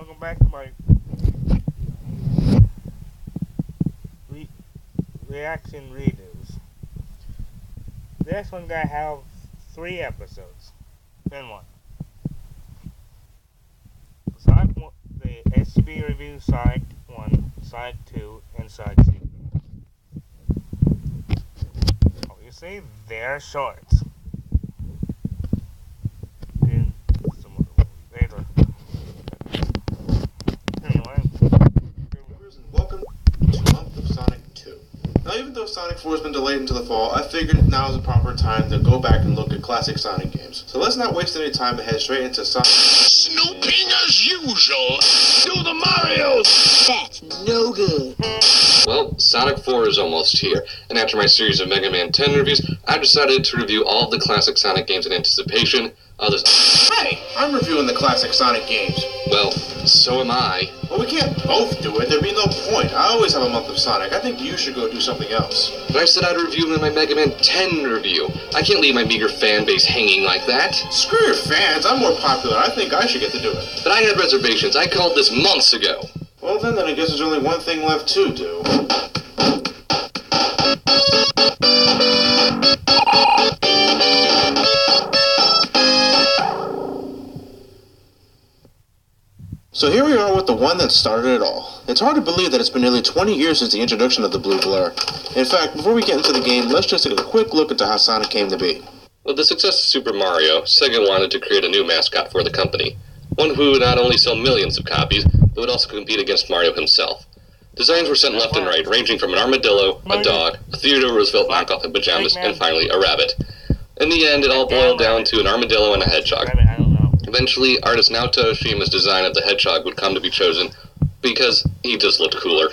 welcome back to my reaction redos. This one's gonna have 3 episodes in one. Sonic 1, the SCB review Sonic 1, Sonic 2, and Sonic 2. Obviously, they're shorts. And some other ones later. Anyway. Welcome to Month of Sonic 2. Now, even though Sonic 4 has been delayed until the fall, I figured now is the proper time to go back and look at classic Sonic games. So let's not waste any time and head straight into Sonic. Snooping as usual. Do the Marios. That's no good. Well, Sonic 4 is almost here, and after my series of Mega Man 10 reviews, I decided to review all of the classic Sonic games in anticipation of this. Hey, I'm reviewing the classic Sonic games. Well, so am I. Well, we can't both do it. There'd be no point. I always have a month of Sonic. I think you should go do something else. But I said I'd review them in my Mega Man 10 review. I can't leave my meager fan base hanging like that. Screw your fans. I'm more popular. I think I should get to do it. But I had reservations. I called this months ago. Well, then I guess there's only one thing left to do. So here we are with the one that started it all. It's hard to believe that it's been nearly 20 years since the introduction of the blue blur. In fact, before we get into the game, let's just take a quick look into how Sonic came to be. With the success of Super Mario, Sega wanted to create a new mascot for the company. One who would not only sell millions of copies, but would also compete against Mario himself. Designs were sent left and right, ranging from an armadillo, a dog, a Theodore Roosevelt knockoff in pajamas, and finally a rabbit. In the end, it all boiled down to an armadillo and a hedgehog. Eventually, artist Naoto Oshima's design of the hedgehog would come to be chosen because he just looked cooler.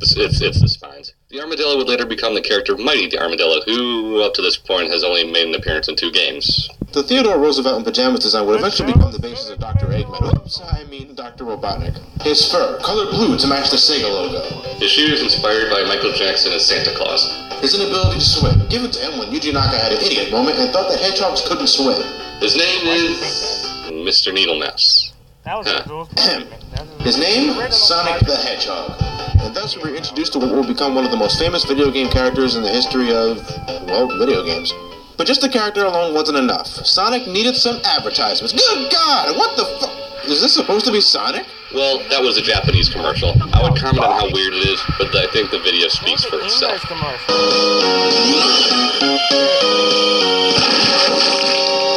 It's the spines. The armadillo would later become the character Mighty the Armadillo, who, up to this point, has only made an appearance in 2 games. The Theodore Roosevelt in pajamas design would eventually become the basis of Dr. Eggman. Oops, I mean Dr. Robotnik. His fur, colored blue to match the Sega logo. His shoes inspired by Michael Jackson as Santa Claus. His inability to swim. Give it to him when Yuji Naka had an idiot moment and thought that hedgehogs couldn't swim. His name is Mr. Needlemouse. His name? Sonic the Hedgehog. And thus we were introduced to what will become one of the most famous video game characters in the history of, well, video games. But just the character alone wasn't enough. Sonic needed some advertisements. Good God! What the fuck? Is this supposed to be Sonic? Well, that was a Japanese commercial. I would comment on how weird it is, but I think the video speaks for itself.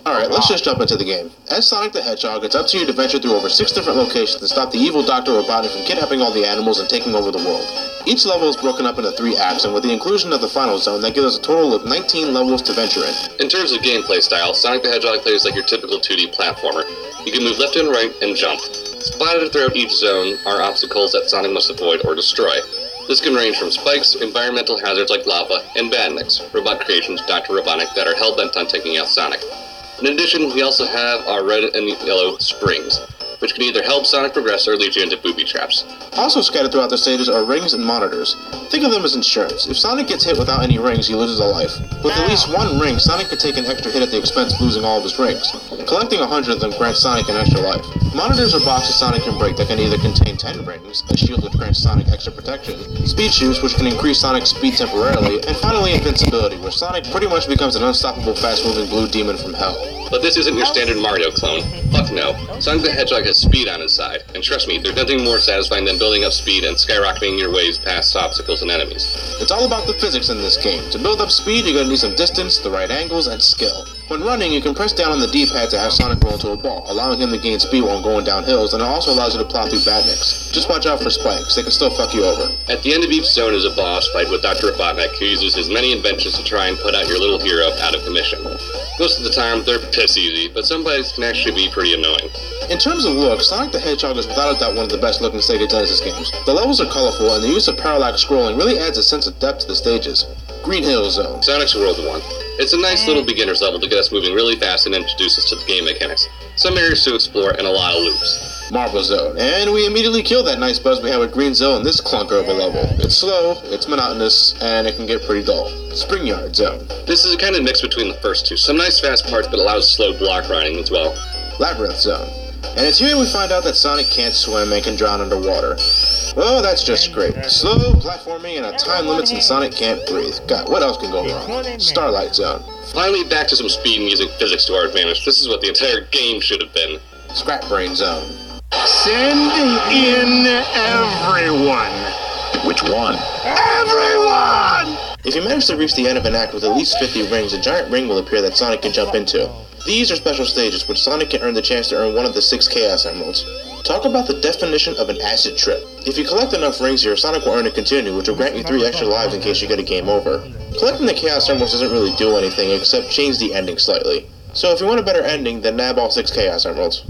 Alright, let's just jump into the game. As Sonic the Hedgehog, it's up to you to venture through over 6 different locations to stop the evil Dr. Robotnik from kidnapping all the animals and taking over the world. Each level is broken up into 3 acts, and with the inclusion of the final zone, that gives us a total of 19 levels to venture in. In terms of gameplay style, Sonic the Hedgehog plays like your typical 2D platformer. You can move left and right and jump. Splattered throughout each zone are obstacles that Sonic must avoid or destroy. This can range from spikes, environmental hazards like lava, and badniks, robot creations Dr. Robotnik that are hell-bent on taking out Sonic. In addition, we also have our red and yellow springs, which can either help Sonic progress or lead you into booby traps. Also scattered throughout the stages are rings and monitors. Think of them as insurance. If Sonic gets hit without any rings, he loses a life. With at least 1 ring, Sonic could take an extra hit at the expense of losing all of his rings. Collecting 100 of them grants Sonic an extra life. Monitors are boxes Sonic can break that can either contain 10 rings, a shield which grants Sonic extra protection, speed shoes which can increase Sonic's speed temporarily, and finally invincibility, where Sonic pretty much becomes an unstoppable fast-moving blue demon from hell. But this isn't your standard Mario clone. Fuck no. Sonic the Hedgehog has speed on his side, and trust me, there's nothing more satisfying than building up speed and skyrocketing your ways past obstacles and enemies. It's all about the physics in this game. To build up speed, you're gonna need some distance, the right angles, and skill. When running, you can press down on the D-pad to have Sonic roll into a ball, allowing him to gain speed while going down hills, and it also allows you to plow through badniks. Just watch out for spikes, they can still fuck you over. At the end of each zone is a boss fight with Dr. Robotnik, who uses his many inventions to try and put out your little hero out of commission. Most of the time, they're piss easy, but some fights can actually be pretty annoying. In terms of look, Sonic the Hedgehog is without a doubt one of the best looking Sega Genesis games. The levels are colorful, and the use of parallax scrolling really adds a sense of depth to the stages. Green Hill Zone. Sonic's World 1. It's a nice little beginner's level to get us moving really fast and introduce us to the game mechanics. Some areas to explore and a lot of loops. Marble Zone. And we immediately kill that nice buzz we have with Green Zone in this clunker of a level. It's slow, it's monotonous, and it can get pretty dull. Spring Yard Zone. This is a kind of mix between the first two. Some nice fast parts, but allows slow block running as well. Labyrinth Zone. And it's here we find out that Sonic can't swim and can drown underwater. Well, that's just great. Slow platforming and a time limit since Sonic can't breathe. God, what else can go wrong? Starlight Zone. Finally, back to some speed and using physics to our advantage. This is what the entire game should have been. Scrap Brain Zone. Send in everyone. Which one? Everyone! If you manage to reach the end of an act with at least 50 rings, a giant ring will appear that Sonic can jump into. These are special stages, which Sonic can earn the chance to earn one of the 6 Chaos Emeralds. Talk about the definition of an acid trip. If you collect enough rings here, Sonic will earn a continue, which will grant you 3 extra lives in case you get a game over. Collecting the Chaos Emeralds doesn't really do anything except change the ending slightly. So if you want a better ending, then nab all 6 Chaos Emeralds.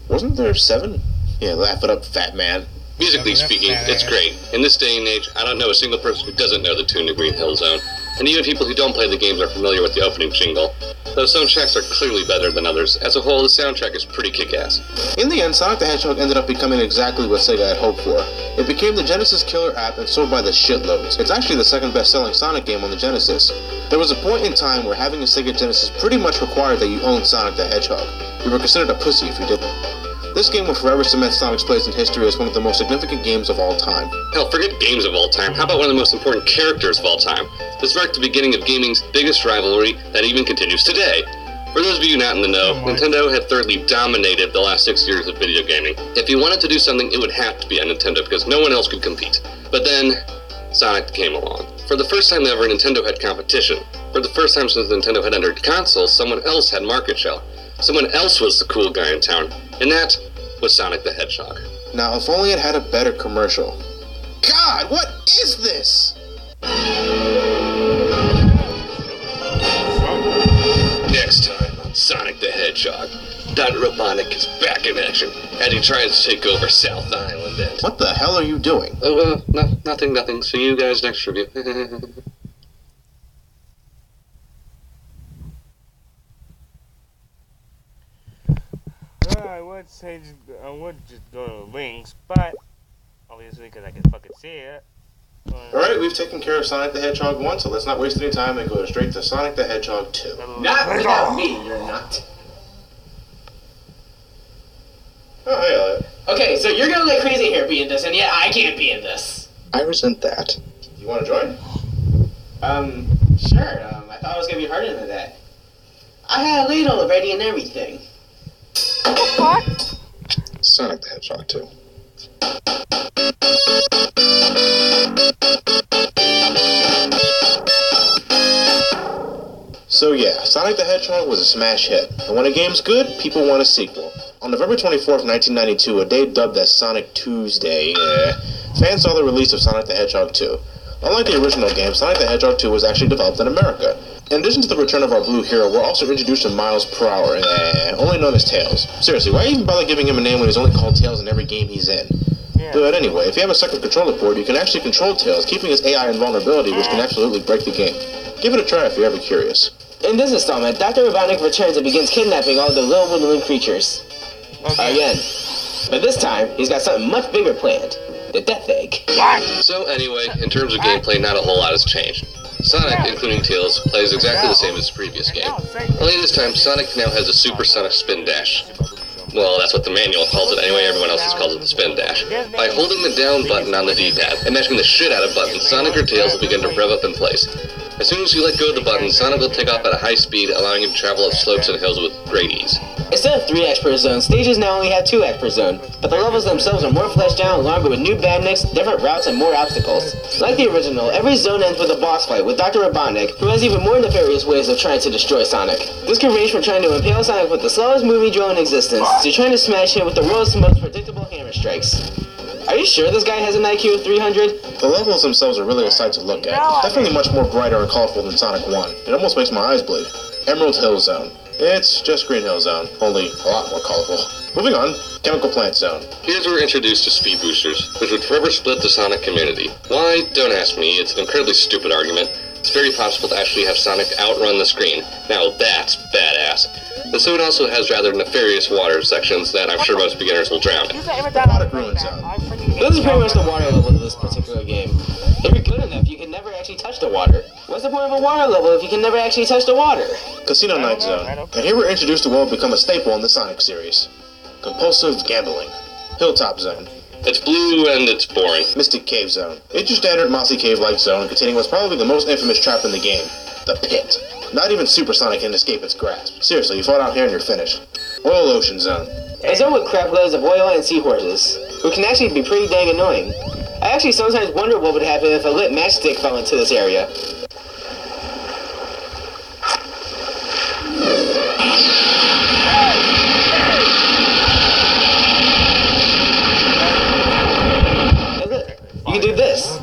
Wasn't there 7? Yeah, laugh it up, fat man. Musically speaking, it's great. In this day and age, I don't know a single person who doesn't know the tune to Green Hill Zone. And even people who don't play the games are familiar with the opening jingle. Though some tracks are clearly better than others, as a whole, the soundtrack is pretty kick-ass. In the end, Sonic the Hedgehog ended up becoming exactly what Sega had hoped for. It became the Genesis killer app and sold by the shitloads. It's actually the second best-selling Sonic game on the Genesis. There was a point in time where having a Sega Genesis pretty much required that you own Sonic the Hedgehog. You were considered a pussy if you didn't. This game will forever cement Sonic's place in history as one of the most significant games of all time. Hell, forget games of all time. How about one of the most important characters of all time? This marked the beginning of gaming's biggest rivalry that even continues today. For those of you not in the know, Nintendo had thoroughly dominated the last 6 years of video gaming. If you wanted to do something, it would have to be on Nintendo because no one else could compete. But then, Sonic came along. For the first time ever, Nintendo had competition. For the first time since Nintendo had entered consoles, someone else had market share. Someone else was the cool guy in town, and that was Sonic the Hedgehog. Now, if only it had a better commercial. God, what is this? Next time on Sonic the Hedgehog, Dr. Robotnik is back in action as he tries to take over South Island and... What the hell are you doing? Oh, nothing. See you guys next review. Well, I would just go to links, but obviously because I can fucking see it. Alright, we've taken care of Sonic the Hedgehog 1, so let's not waste any time and go straight to Sonic the Hedgehog 2. Not without me, you're not. Oh, hey, Elliot. Okay, so you're gonna let Crazy Hair be in this, and yet I can't be in this. I resent that. You want to join? Sure, I thought it was gonna be harder than that. I had a ladle ready and everything. What? Sonic the Hedgehog 2. So yeah, Sonic the Hedgehog was a smash hit, and when a game's good, people want a sequel. On November 24th, 1992, a day dubbed as Sonic Tuesday, fans saw the release of Sonic the Hedgehog 2. Unlike the original game, Sonic the Hedgehog 2 was actually developed in America. In addition to the return of our blue hero, we're also introduced to Miles Per Hour, only known as Tails. Seriously, why even bother giving him a name when he's only called Tails in every game he's in? Yeah. But anyway, if you have a second controller port, you can actually control Tails, keeping his AI invulnerability, which can absolutely break the game. Give it a try if you're ever curious. In this installment, Dr. Robotnik returns and begins kidnapping all the little woodland creatures. Again. But this time, he's got something much bigger planned. The Death Egg. So anyway, in terms of gameplay, not a whole lot has changed. Sonic, including Tails, plays exactly the same as the previous game. Only this time, Sonic now has a supersonic spin dash. Well, that's what the manual calls it anyway, everyone else just calls it the spin dash. By holding the down button on the D-pad and mashing the shit out of buttons, Sonic or Tails will begin to rev up in place. As soon as you let go of the button, Sonic will take off at a high speed, allowing him to travel up slopes and hills with great ease. Instead of 3 acts per zone, stages now only have 2 acts per zone, but the levels themselves are more fleshed out, longer with new badniks, different routes, and more obstacles. Like the original, every zone ends with a boss fight with Dr. Robotnik, who has even more nefarious ways of trying to destroy Sonic. This can range from trying to impale Sonic with the slowest moving drill in existence, to trying to smash him with the world's most predictable hammer strikes. Are you sure this guy has an IQ of 300? The levels themselves are really a sight to look at. Definitely much more brighter and colorful than Sonic 1. It almost makes my eyes bleed. Emerald Hill Zone. It's just Green Hill Zone, only a lot more colorful. Moving on, Chemical Plant Zone. Here's where we're introduced to speed boosters, which would forever split the Sonic community. Why? Don't ask me, it's an incredibly stupid argument. It's very possible to actually have Sonic outrun the screen. Now that's badass. The zone also has rather nefarious water sections that I'm sure most beginners will drown in. Aquatic Ruin Zone. This is pretty much the water level of this particular game. If you're good enough, you can never actually touch the water. What's the point of a water level if you can never actually touch the water? Casino Night Zone. And here we're introduced to what will become a staple in the Sonic series. Compulsive Gambling. Hilltop Zone. It's blue and it's boring. Mystic Cave Zone. It's your standard mossy cave-like zone containing what's probably the most infamous trap in the game. The Pit. Not even Supersonic can escape its grasp. Seriously, you fall down here and you're finished. Oil Ocean Zone. A zone with crap loads of oil and seahorses, who can actually be pretty dang annoying. I actually sometimes wonder what would happen if a lit matchstick fell into this area. Hey look, you can do this.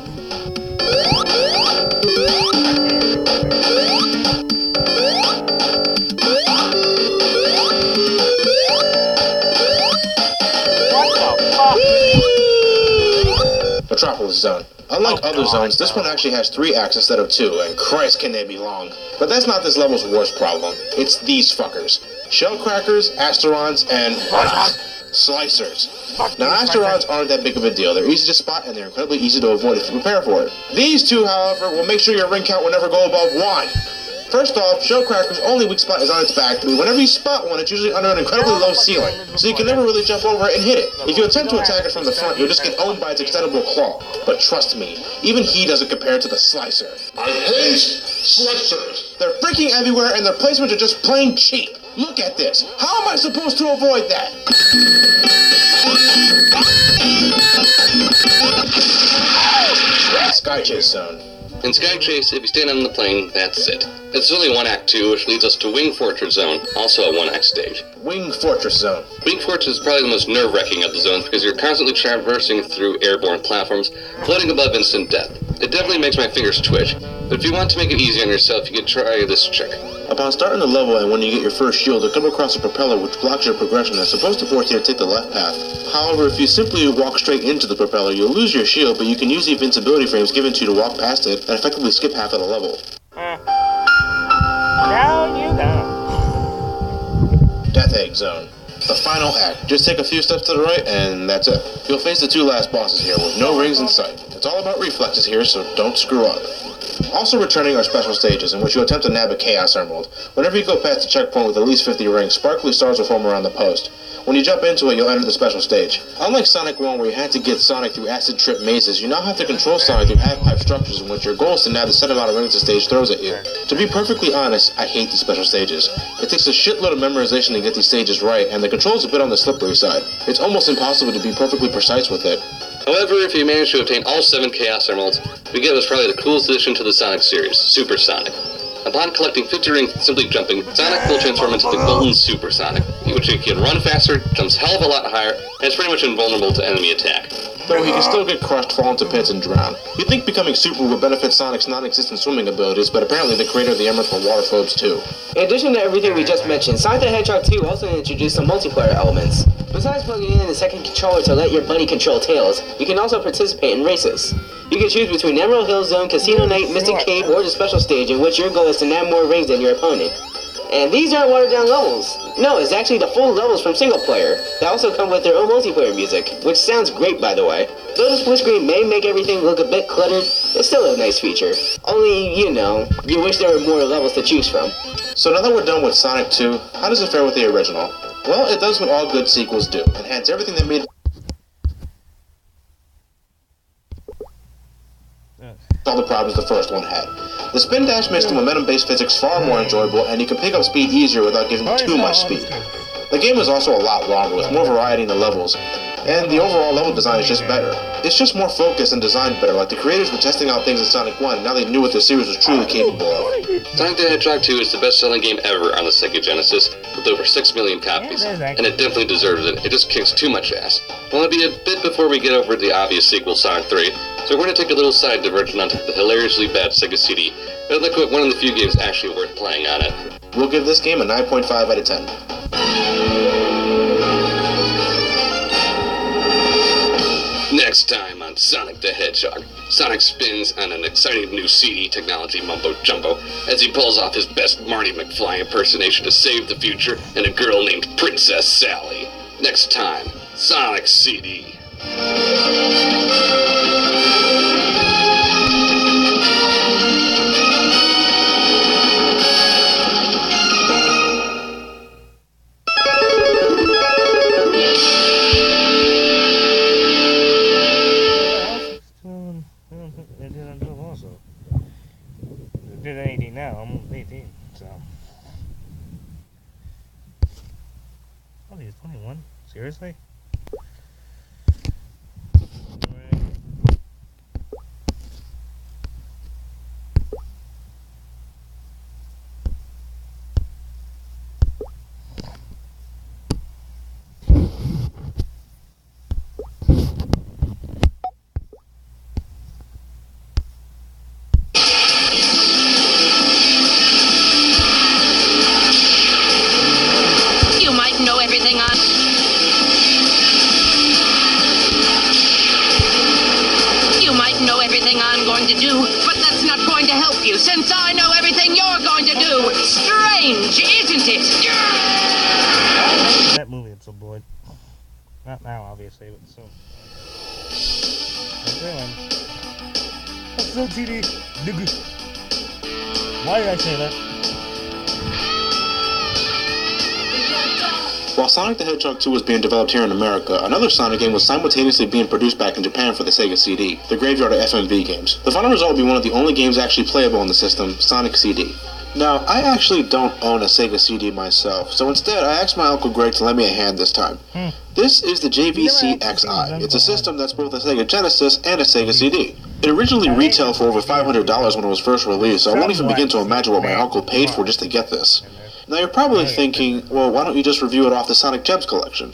Metropolis Zone. Unlike other zones, this one actually has 3 acts instead of 2, and Christ can they be long. But that's not this level's worst problem. It's these fuckers. Shellcrackers, Asterons, and Slicers. Now, Asterons aren't that big of a deal. They're easy to spot, and they're incredibly easy to avoid if you prepare for it. These two, however, will make sure your ring count will never go above 1. First off, Shellcracker's only weak spot is on its back, but whenever you spot one, it's usually under an incredibly low ceiling, so you can never really jump over it and hit it. If you attempt to attack it from the front, you'll just get owned by its extendable claw. But trust me, even he doesn't compare to the Slicer. I hate slicers. They're freaking everywhere, and their placements are just plain cheap. Look at this. How am I supposed to avoid that? Sky Chase Zone. In Sky Chase, if you stand on the plane, that's it. It's only one Act 2, which leads us to Wing Fortress Zone, also a one-act stage. Wing Fortress Zone. Wing Fortress is probably the most nerve-wracking of the zones because you're constantly traversing through airborne platforms, floating above instant death. It definitely makes my fingers twitch, but if you want to make it easy on yourself, you can try this trick. Upon starting the level and when you get your first shield, you'll come across a propeller which blocks your progression and is supposed to force you to take the left path. However, if you simply walk straight into the propeller, you'll lose your shield, but you can use the invincibility frames given to you to walk past it and effectively skip half of the level. Down you go. Death Egg Zone. The final act. Just take a few steps to the right and that's it. You'll face the 2 last bosses here with no rings in sight. It's all about reflexes here, so don't screw up. Also returning are special stages in which you attempt to nab a Chaos Emerald. Whenever you go past the checkpoint with at least 50 rings, sparkly stars will form around the post. When you jump into it, you'll enter the special stage. Unlike Sonic 1 where you had to get Sonic through acid trip mazes, you now have to control Sonic through half-pipe structures in which your goal is to nab the set amount of rings the stage throws at you. To be perfectly honest, I hate these special stages. It takes a shitload of memorization to get these stages right, and the control's a bit on the slippery side. It's almost impossible to be perfectly precise with it. However, if you manage to obtain all 7 Chaos Emeralds, we get what's probably the coolest addition to the Sonic series, Super Sonic. Upon collecting 50 rings and simply jumping, Sonic will transform into the Golden Super Sonic, which he can run faster, jumps hell of a lot higher, and is pretty much invulnerable to enemy attack. Though he can still get crushed, fall into pits, and drown. You'd think becoming Super would benefit Sonic's non-existent swimming abilities, but apparently the creator of the Emeralds were waterphobes too. In addition to everything we just mentioned, Sonic the Hedgehog 2 also introduced some multiplayer elements. Besides plugging in a second controller to let your buddy control Tails, you can also participate in races. You can choose between Emerald Hill Zone, Casino Night, Mystic Cave, or the special stage in which your goal is to nab more rings than your opponent. And these aren't watered down levels. No, it's actually the full levels from single player. They also come with their own multiplayer music, which sounds great by the way. Though the split screen may make everything look a bit cluttered, it's still a nice feature. Only, you know, you wish there were more levels to choose from. So now that we're done with Sonic 2, how does it fare with the original? Well, it does what all good sequels do, enhance everything that made all the problems the first one had. The spin dash makes the momentum-based physics far more enjoyable, and you can pick up speed easier without giving too much speed. The game is also a lot longer, with more variety in the levels, and the overall level design is just better. It's just more focused and designed better, like the creators were testing out things in Sonic 1, and now they knew what the series was truly capable of. Sonic the Hedgehog 2 is the best-selling game ever on the Sega Genesis, with over 6 million copies, and it definitely deserves it. It just kicks too much ass. Well, it'll be a bit before we get over the obvious sequel, Sonic 3, so we're going to take a little side diversion onto the hilariously bad Sega CD, but look at one of the few games actually worth playing on it. We'll give this game a 9.5 out of 10. Next time on Sonic the Hedgehog, Sonic spins on an exciting new CD technology mumbo-jumbo as he pulls off his best Marty McFly impersonation to save the future and a girl named Princess Sally. Next time, Sonic CD. Seriously? You might know everything on... You might know everything I'm going to do, but that's not going to help you, since I know everything you're going to do. Strange, isn't it? That movie at some point. Not now, obviously, but soon. I'm doing. What's up, TD? Nigga. Why did I say that? While Sonic the Hedgehog 2 was being developed here in America, another Sonic game was simultaneously being produced back in Japan for the Sega CD, the graveyard of FMV games. The final result would be one of the only games actually playable in the system, Sonic CD. Now, I actually don't own a Sega CD myself, so instead I asked my Uncle Greg to lend me a hand this time. This is the JVC-XI. It's a system that's both a Sega Genesis and a Sega CD. It originally retailed for over $500 when it was first released, so I won't even begin to imagine what my uncle paid for just to get this. Now you're probably thinking, well, why don't you just review it off the Sonic Gems collection?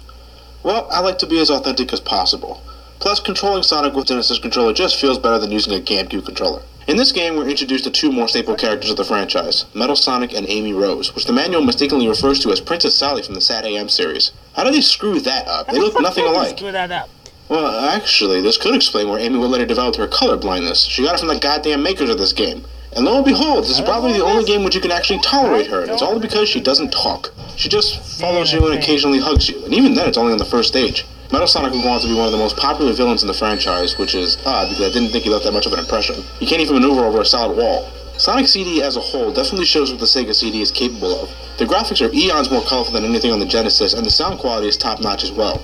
Well, I like to be as authentic as possible. Plus, controlling Sonic with Genesis controller just feels better than using a GameCube controller. In this game, we're introduced to two more staple characters of the franchise, Metal Sonic and Amy Rose, which the manual mistakenly refers to as Princess Sally from the Sad AM series. How did they screw that up? They look nothing alike. Screw that up. Well, actually, this could explain where Amy would later develop her color blindness. She got it from the goddamn makers of this game. And lo and behold, this is probably the only game which you can actually tolerate her, and it's all because she doesn't talk. She just follows you and occasionally hugs you, and even then it's only on the first stage. Metal Sonic would go on to be one of the most popular villains in the franchise, which is odd because I didn't think he left that much of an impression. You can't even maneuver over a solid wall. Sonic CD as a whole definitely shows what the Sega CD is capable of. The graphics are eons more colorful than anything on the Genesis, and the sound quality is top-notch as well.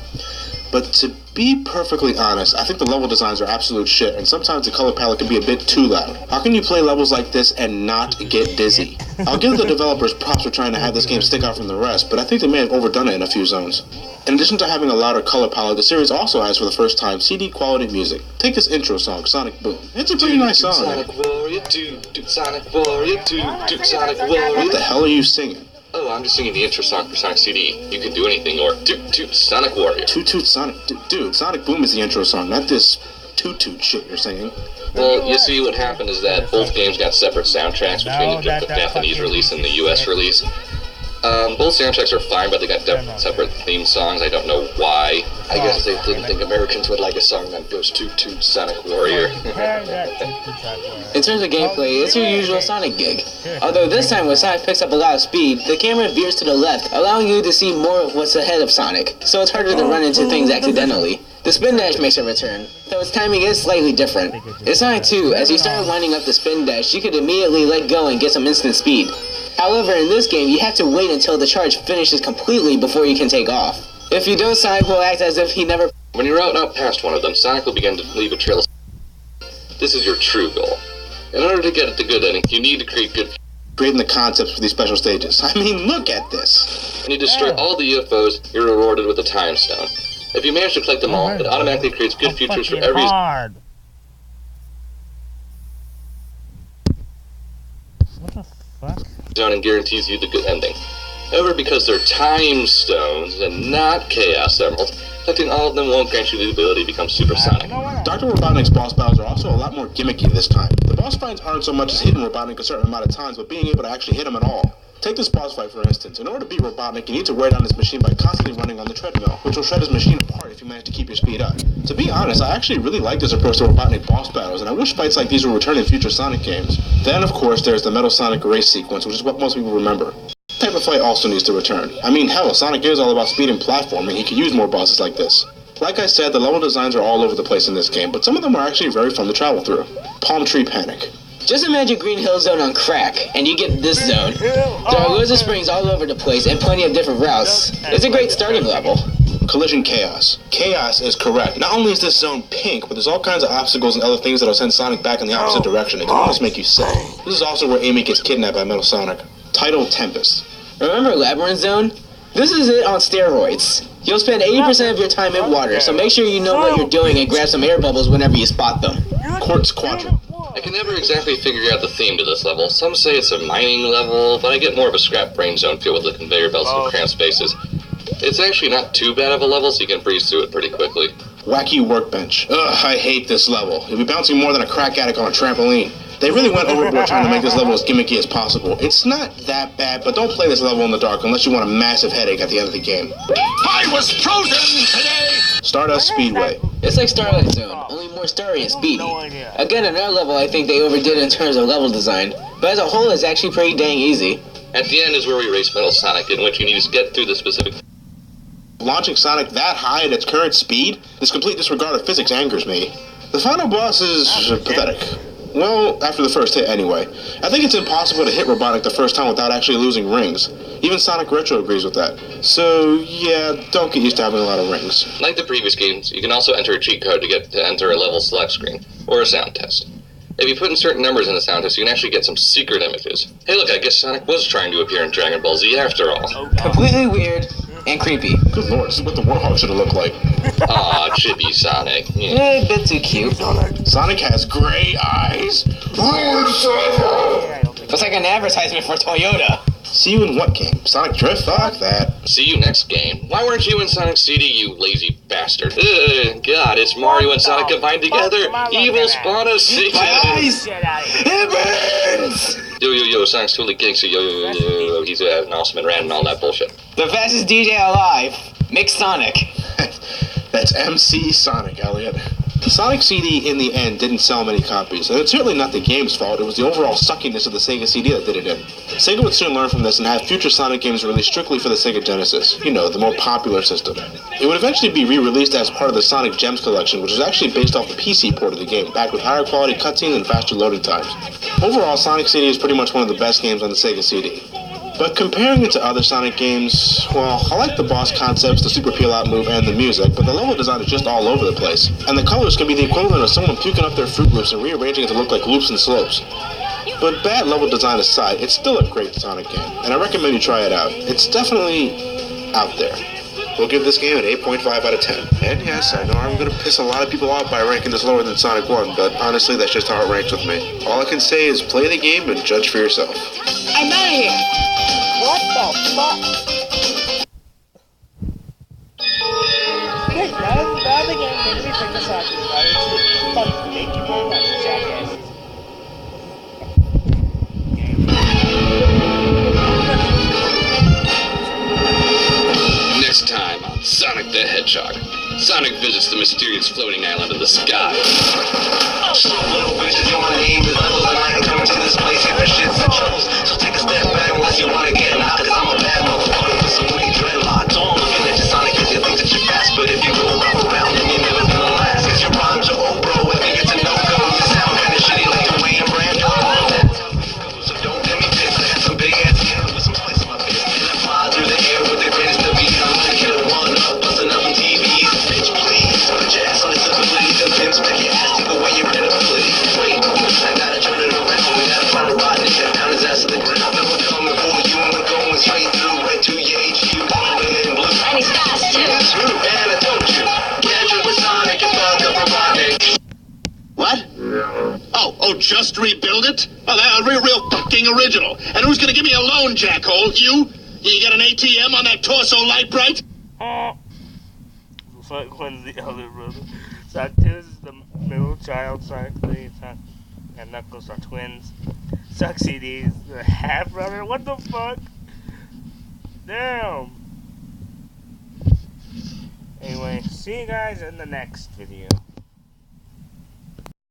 But to be perfectly honest, I think the level designs are absolute shit, and sometimes the color palette can be a bit too loud. How can you play levels like this and not get dizzy? I'll give the developers props for trying to have this game stick out from the rest, but I think they may have overdone it in a few zones. In addition to having a louder color palette, the series also has for the first time CD quality music. Take this intro song, Sonic Boom. It's a pretty nice song. Sonic Warrior, Sonic Warrior, Sonic Warrior. What the hell are you singing? Oh, I'm just singing the intro song for Sonic CD. You can do anything, or Toot Toot Sonic Warrior. Toot Toot Sonic. Dude, Sonic Boom is the intro song, not this Toot Toot shit you're singing. Well, you see, what happened is that both games got separate soundtracks between the Japanese release and the US release. Both soundtracks are fine, but they got separate theme songs. I don't know why. I guess they didn't think Americans would like a song that goes Toot Toot Sonic Warrior. In terms of gameplay, it's your usual Sonic gig. Although this time when Sonic picks up a lot of speed, the camera veers to the left, allowing you to see more of what's ahead of Sonic, so it's harder to run into things accidentally. The spin dash makes a return, though its timing is slightly different. In Sonic 2, as you started winding up the spin dash, you could immediately let go and get some instant speed. However, in this game, you have to wait until the charge finishes completely before you can take off. If you don't, Sonic will act as if he never... When you're out past one of them, Sonic will begin to leave a trail of... This is your true goal. In order to get at the good ending, you need to create good... Creating the concepts for these special stages. I mean, look at this. When you destroy all the UFOs, you're rewarded with a time stone. If you manage to collect them all, it automatically creates good futures for every... Hard. What the fuck? zone and guarantees you the good ending. However, because they're time stones and not chaos emeralds, collecting all of them won't grant you the ability to become supersonic. Dr. Robotnik's boss battles are also a lot more gimmicky this time. The boss fights aren't so much as hitting Robotnik a certain amount of times, but being able to actually hit him at all. Take this boss fight for instance. In order to beat Robotnik, you need to wear down his machine by constantly running on the treadmill, which will shred his machine apart if you manage to keep your speed up. To be honest, I actually really like this approach to Robotnik boss battles, and I wish fights like these would return in future Sonic games. Then, of course, there's the Metal Sonic race sequence, which is what most people remember. This type of fight also needs to return. I mean, hell, Sonic is all about speed and platforming. He could use more bosses like this. Like I said, the level designs are all over the place in this game, but some of them are actually very fun to travel through. Palm Tree Panic. Just imagine Green Hill Zone on crack, and you get this zone. There are loads of springs all over the place and plenty of different routes. It's a great starting level. Collision Chaos. Chaos is correct. Not only is this zone pink, but there's all kinds of obstacles and other things that'll send Sonic back in the opposite direction. It can almost make you sick. This is also where Amy gets kidnapped by Metal Sonic. Title Tempest. Remember Labyrinth Zone? This is it on steroids. You'll spend 80% of your time in water, so make sure you know what you're doing and grab some air bubbles whenever you spot them. Quartz Quadrant. I can never exactly figure out the theme to this level. Some say it's a mining level, but I get more of a scrap brain zone feel with the conveyor belts and cramped spaces. It's actually not too bad of a level, so you can breeze through it pretty quickly. Wacky Workbench. Ugh, I hate this level. You'll be bouncing more than a crack addict on a trampoline. They really went overboard trying to make this level as gimmicky as possible. It's not that bad, but don't play this level in the dark unless you want a massive headache at the end of the game. I was frozen today! Stardust Speedway. It's like Starlight Zone, only more starry and speedy. Again, another level I think they overdid in terms of level design, but as a whole it's actually pretty dang easy. At the end is where we race Metal Sonic, in which you need to get through the specific... Launching Sonic that high at its current speed? This complete disregard of physics angers me. The final boss is pathetic. Well, after the first hit anyway. I think it's impossible to hit Robotnik the first time without actually losing rings. Even Sonic Retro agrees with that. So, yeah, don't get used to having a lot of rings. Like the previous games, you can also enter a cheat code to enter a level select screen, or a sound test. If you put in certain numbers in the sound test, you can actually get some secret images. Hey look, I guess Sonic was trying to appear in Dragon Ball Z after all. Completely weird and creepy. Good lord, this is what the Warhawk should have looked like. Aw, chibi Sonic. A bit too cute. Sonic has gray eyes. Looks like an advertisement for Toyota. See you in what game? Sonic Drift? Fuck that. See you next game. Why weren't you in Sonic CD, you lazy bastard? God, it's Mario and Sonic combined together. Evil spawn of Satan. It burns! Yo, Sonic's totally gangster. Yo. He's an awesome and random and all that bullshit. The fastest DJ alive. Mix Sonic. That's MC Sonic, Elliot. The Sonic CD in the end didn't sell many copies, and it's certainly not the game's fault. It was the overall suckiness of the Sega CD that did it in. Sega would soon learn from this and have future Sonic games released strictly for the Sega Genesis, you know, the more popular system. It would eventually be re-released as part of the Sonic Gems collection, which is actually based off the PC port of the game, backed with higher quality cutscenes and faster loading times. Overall, Sonic CD is pretty much one of the best games on the Sega CD. But comparing it to other Sonic games, well, I like the boss concepts, the super peel-out move, and the music, but the level design is just all over the place. And the colors can be the equivalent of someone puking up their Fruit Loops and rearranging it to look like loops and slopes. But bad level design aside, it's still a great Sonic game, and I recommend you try it out. It's definitely out there. We'll give this game an 8.5 out of 10. And yes, I know I'm going to piss a lot of people off by ranking this lower than Sonic 1, but honestly, that's just how it ranks with me. All I can say is play the game and judge for yourself. I'm out of here. What the fuck? Okay, now the game makes me think the Sonic is fun. Thank you very much, jackasses. Next time on Sonic the Hedgehog, Sonic visits the mysterious floating island of the sky. Little bitches, you wanna aim the levels, and I ain't coming to this place here for shits and troubles. So take a step back unless you wanna get knocked, cause I'm a bad motherfucker with some pretty dreadlocks. All looking at you, Sonic, cause you think that you're fast, but if you go around, then you're never gonna last. Cause your rhymes are old, bro, if you get to no-go, you sound kinda shitty like the way your brand goes. So don't get me pissed, I got some big ass hands with some spice in my fist, and I fly through the air with the greatest of ease. I'm gonna get a one-up, busting up on TVs. Bitch, please, put your ass on the disability, the pimps make your ass take away your credibility. Wait, I gotta turn it around, we gotta find a body, down his ass to the ground. Then we're coming for you, and we're going straight through, right to your HQ, red and blue. And he's fast too. That's true, man, I told you. Catch up with Sonic and fuck up Robotnik. What? Oh, just rebuild it? Oh, that's a real fucking original. And who's gonna give me a loan, jackhole? You? You got an ATM on that torso light bright? Sonic 1's the elder brother. Sonic 2 is the middle child. Sonic 3 and Knuckles are twins. Sonic CD is the half brother. What the fuck? Damn. Anyway, see you guys in the next video.